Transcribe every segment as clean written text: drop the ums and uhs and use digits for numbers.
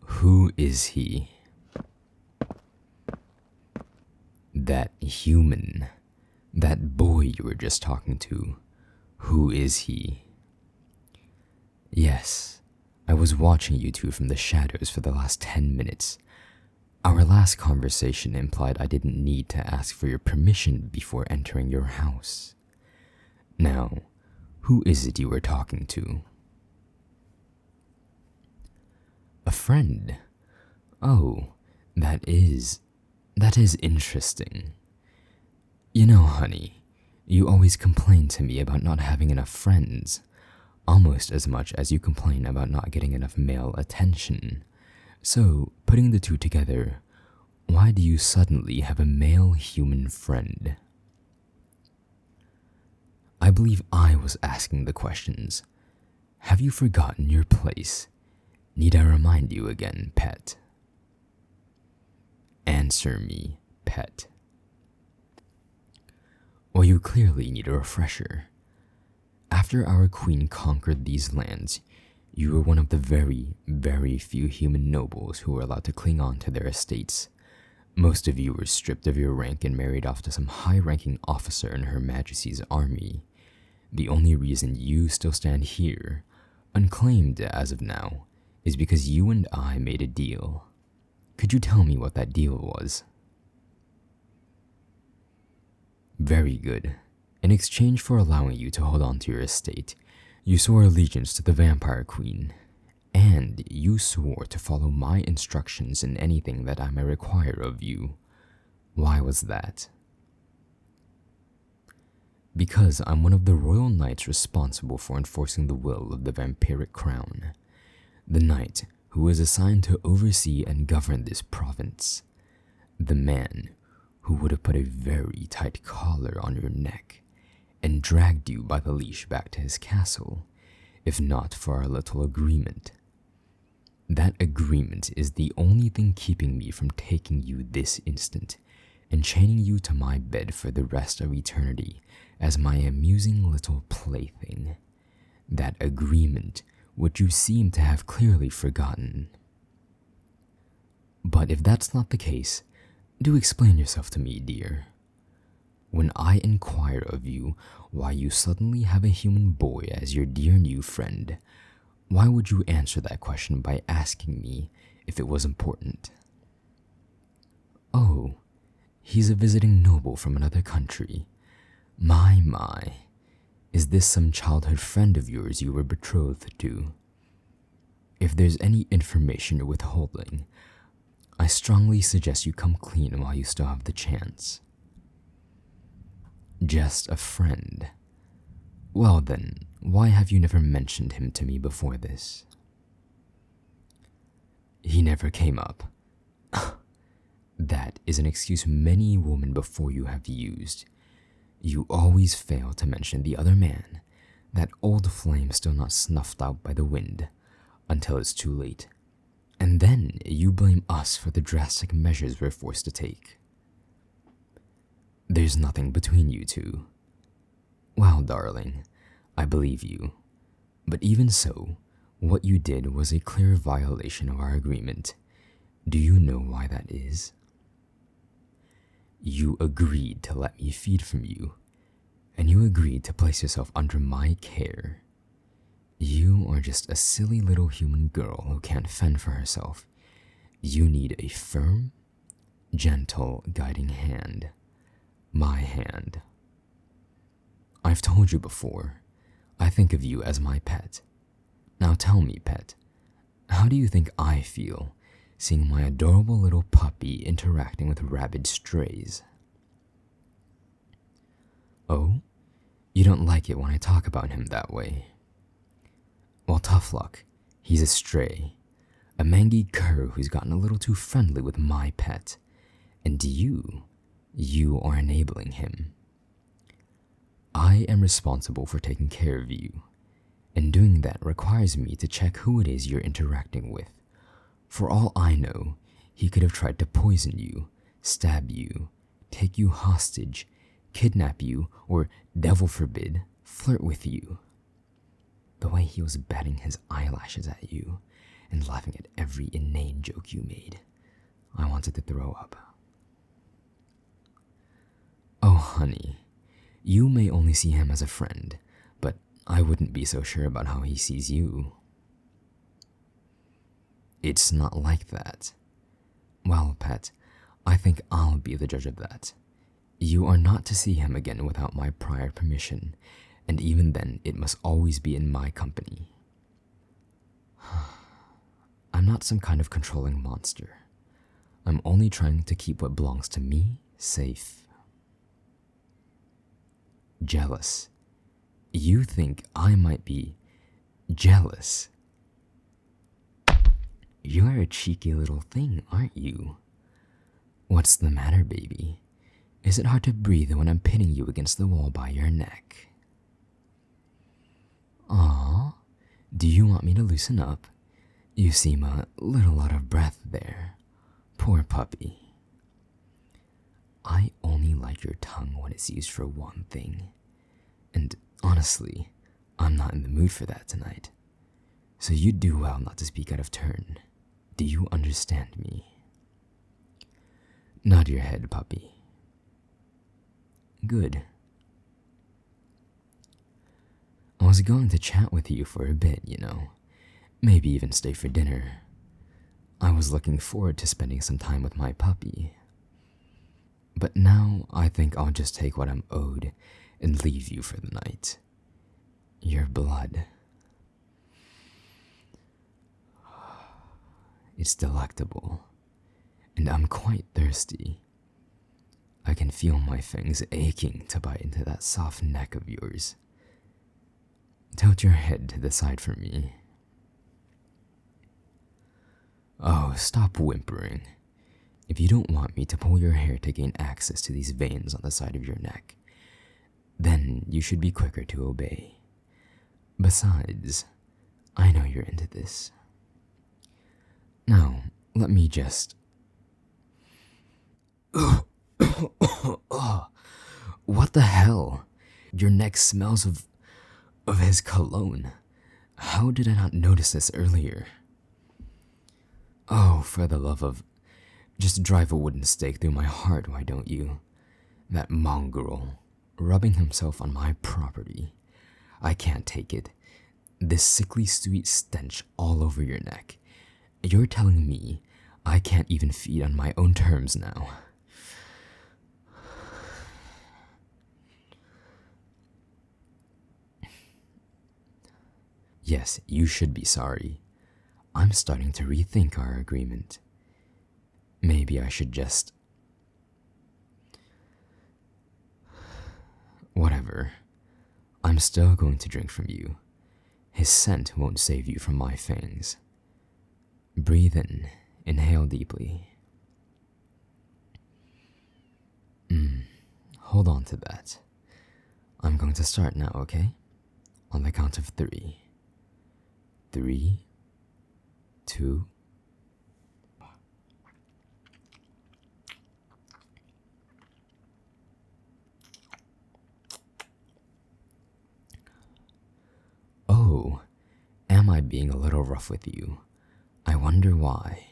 Who is he? That human, that boy you were just talking to, who is he? Yes, I was watching you two from the shadows for the last 10 minutes. Our last conversation implied I didn't need to ask for your permission before entering your house. Now, who is it you were talking to? A friend? Oh, that is interesting. You know, honey, you always complain to me about not having enough friends, almost as much as you complain about not getting enough male attention. So, putting the two together, why do you suddenly have a male human friend? I believe I was asking the questions. Have you forgotten your place? Need I remind you again, pet? Answer me, pet. Well, you clearly need a refresher. After our queen conquered these lands, you were one of the very, very few human nobles who were allowed to cling on to their estates. Most of you were stripped of your rank and married off to some high-ranking officer in Her Majesty's army. The only reason you still stand here, unclaimed as of now, is because you and I made a deal. Could you tell me what that deal was? Very good. In exchange for allowing you to hold on to your estate, you swore allegiance to the Vampire Queen, and you swore to follow my instructions in anything that I may require of you. Why was that? Because I'm one of the royal knights responsible for enforcing the will of the vampiric crown. The knight who is assigned to oversee and govern this province. The man who would have put a very tight collar on your neck and dragged you by the leash back to his castle, if not for our little agreement. That agreement is the only thing keeping me from taking you this instant and chaining you to my bed for the rest of eternity as my amusing little plaything. That agreement which you seem to have clearly forgotten. But if that's not the case, do explain yourself to me, dear. When I inquire of you why you suddenly have a human boy as your dear new friend, why would you answer that question by asking me if it was important? Oh, he's a visiting noble from another country. My. Is this some childhood friend of yours you were betrothed to? If there's any information you're withholding, I strongly suggest you come clean while you still have the chance. Just a friend. Well then, why have you never mentioned him to me before this? He never came up. That is an excuse many women before you have used. You always fail to mention the other man, that old flame still not snuffed out by the wind, until it's too late. And then you blame us for the drastic measures we're forced to take. There's nothing between you two. Well, darling, I believe you. But even so, what you did was a clear violation of our agreement. Do you know why that is? You agreed to let me feed from you, and you agreed to place yourself under my care. You are just a silly little human girl who can't fend for herself. You need a firm, gentle, guiding hand. My hand. I've told you before, I think of you as my pet. Now tell me, pet, how do you think I feel seeing my adorable little puppy interacting with rabid strays? Oh, you don't like it when I talk about him that way. Well, tough luck. He's a stray. A mangy cur who's gotten a little too friendly with my pet. And you are enabling him. I am responsible for taking care of you, and doing that requires me to check who it is you're interacting with. For all I know, he could have tried to poison you, stab you, take you hostage, kidnap you, or, devil forbid, flirt with you. The way he was batting his eyelashes at you, and laughing at every inane joke you made. I wanted to throw up. Oh, honey, you may only see him as a friend, but I wouldn't be so sure about how he sees you. It's not like that. Well, pet, I think I'll be the judge of that. You are not to see him again without my prior permission, and even then it must always be in my company. I'm not some kind of controlling monster. I'm only trying to keep what belongs to me safe. Jealous. You think I might be jealous? You're a cheeky little thing, aren't you? What's the matter, baby? Is it hard to breathe when I'm pinning you against the wall by your neck? Aw, do you want me to loosen up? You seem a little out of breath there. Poor puppy. I only like your tongue when it's used for one thing. And honestly, I'm not in the mood for that tonight. So you'd do well not to speak out of turn. Do you understand me? Nod your head, puppy. Good. I was going to chat with you for a bit, you know. Maybe even stay for dinner. I was looking forward to spending some time with my puppy. But now I think I'll just take what I'm owed and leave you for the night. Your blood. It's delectable, and I'm quite thirsty. I can feel my fangs aching to bite into that soft neck of yours. Tilt your head to the side for me. Oh, stop whimpering. If you don't want me to pull your hair to gain access to these veins on the side of your neck, then you should be quicker to obey. Besides, I know you're into this. Now, let me just... What the hell? Your neck smells of his cologne. How did I not notice this earlier? Oh, for the love of... Just drive a wooden stake through my heart, why don't you? That mongrel, rubbing himself on my property. I can't take it. This sickly sweet stench all over your neck. You're telling me I can't even feed on my own terms now. Yes, you should be sorry. I'm starting to rethink our agreement. Maybe I should just... Whatever. I'm still going to drink from you. His scent won't save you from my fangs. Breathe in. Inhale deeply. Hold on to that. I'm going to start now, okay? On the count of 3. 3, 2... Oh, am I being a little rough with you? I wonder why.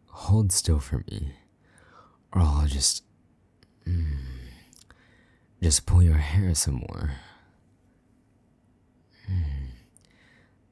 Hold still for me, or I'll just pull your hair some more.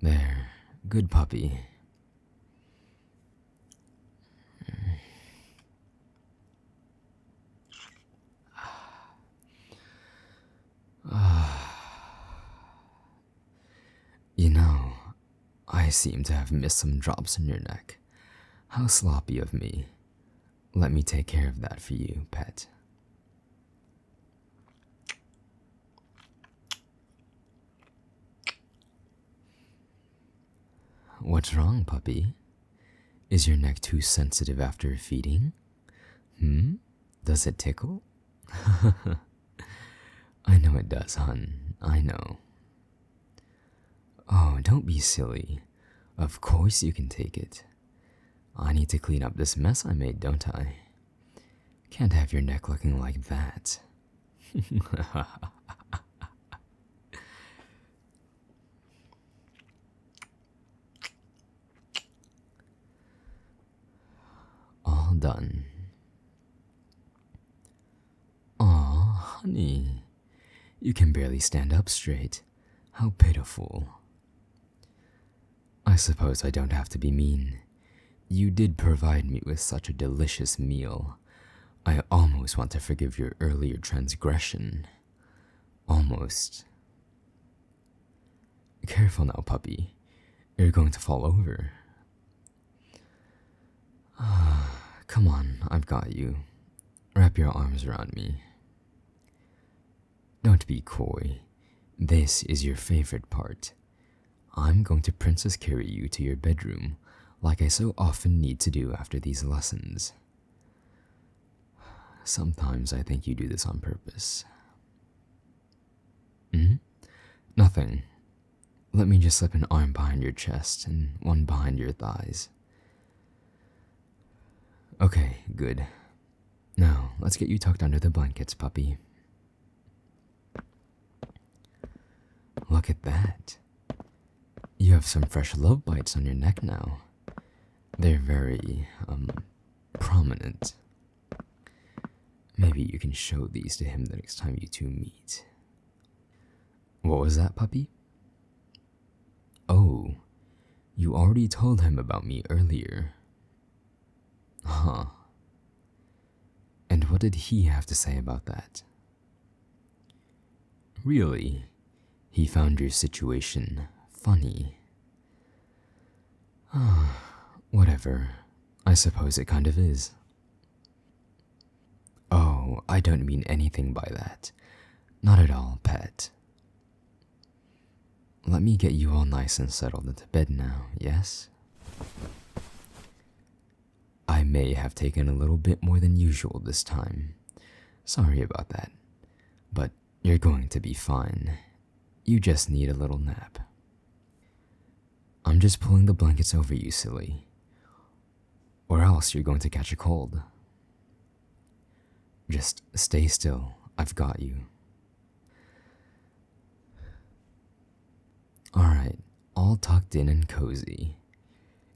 There, good puppy. You know, I seem to have missed some drops in your neck. How sloppy of me. Let me take care of that for you, pet. What's wrong, puppy? Is your neck too sensitive after feeding? Does it tickle? I know it does, hun. I know. Oh, don't be silly. Of course you can take it. I need to clean up this mess I made, don't I? Can't have your neck looking like that. All done. Aw, honey. You can barely stand up straight. How pitiful. I suppose I don't have to be mean. You did provide me with such a delicious meal. I almost want to forgive your earlier transgression. Almost. Careful now, puppy. You're going to fall over. Come on, I've got you. Wrap your arms around me. Don't be coy. This is your favorite part. I'm going to princess carry you to your bedroom, like I so often need to do after these lessons. Sometimes I think you do this on purpose. Nothing. Let me just slip an arm behind your chest and one behind your thighs. Okay, good. Now, let's get you tucked under the blankets, puppy. Look at that. You have some fresh love bites on your neck now. They're very, prominent. Maybe you can show these to him the next time you two meet. What was that, puppy? Oh, you already told him about me earlier. Huh. And what did he have to say about that? Really? He found your situation funny. Whatever. I suppose it kind of is. Oh, I don't mean anything by that. Not at all, pet. Let me get you all nice and settled into bed now, yes? I may have taken a little bit more than usual this time. Sorry about that. But you're going to be fine. You just need a little nap. I'm just pulling the blankets over you, silly. Or else you're going to catch a cold. Just stay still. I've got you. Alright, all tucked in and cozy.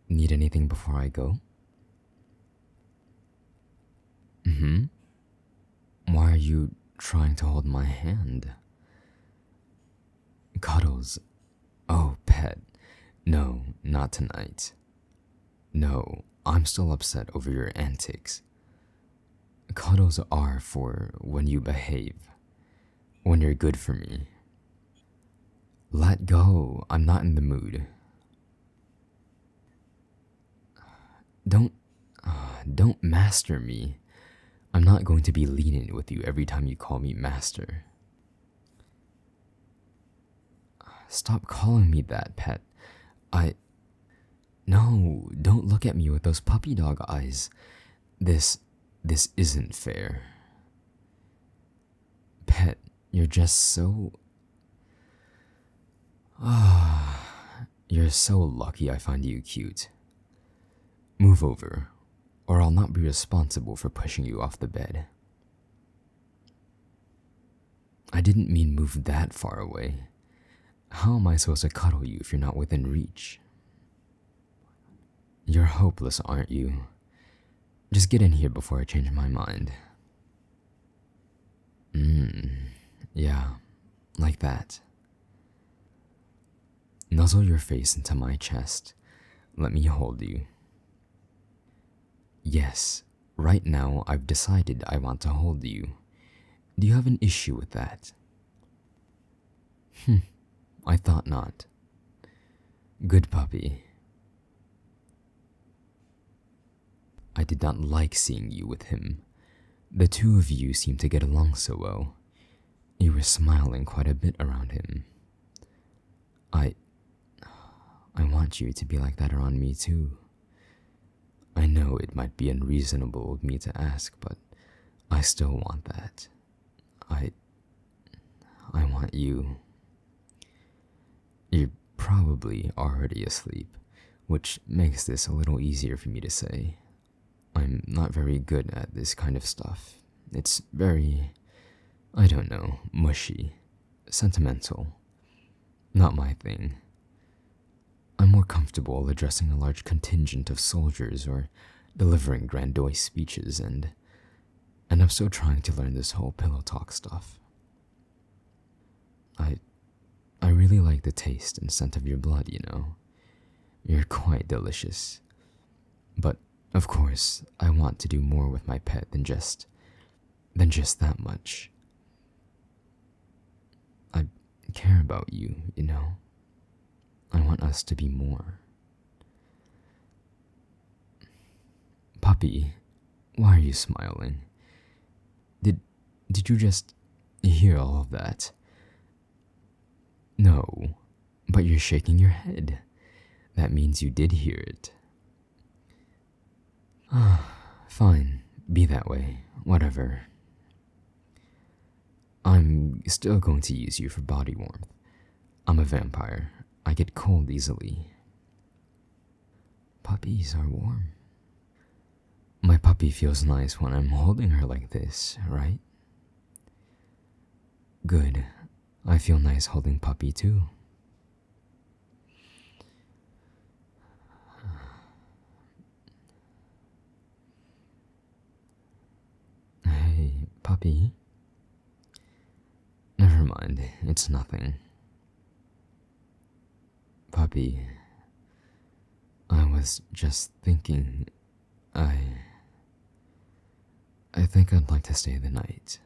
Need anything before I go? Why are you trying to hold my hand? Cuddles. Oh, pet. No, not tonight. No, I'm still upset over your antics. Cuddles are for when you behave. When you're good for me. Let go. I'm not in the mood. Don't master me. I'm not going to be lenient with you every time you call me master. Stop calling me that, pet. No, don't look at me with those puppy dog eyes. This isn't fair. Pet, you're just so... You're so lucky I find you cute. Move over, or I'll not be responsible for pushing you off the bed. I didn't mean move that far away. How am I supposed to cuddle you if you're not within reach? You're hopeless, aren't you? Just get in here before I change my mind. Yeah, like that. Nuzzle your face into my chest. Let me hold you. Yes, right now I've decided I want to hold you. Do you have an issue with that? I thought not. Good puppy. I did not like seeing you with him. The two of you seemed to get along so well. You were smiling quite a bit around him. I want you to be like that around me too. I know it might be unreasonable of me to ask, but I still want that. I want you. You're probably already asleep, which makes this a little easier for me to say. I'm not very good at this kind of stuff. It's very, I don't know, mushy, sentimental. Not my thing. I'm more comfortable addressing a large contingent of soldiers or delivering grandiose speeches, and I'm still trying to learn this whole pillow talk stuff. I really like the taste and scent of your blood, you know. You're quite delicious. But, of course, I want to do more with my pet than just that much. I care about you, you know. I want us to be more. Puppy, why are you smiling? Did you just hear all of that? No, but you're shaking your head. That means you did hear it. Fine, be that way, whatever. I'm still going to use you for body warmth. I'm a vampire. I get cold easily. Puppies are warm. My puppy feels nice when I'm holding her like this, right? Good. I feel nice holding Puppy too. Hey, Puppy. Never mind, it's nothing. Puppy, I was just thinking, I think I'd like to stay the night.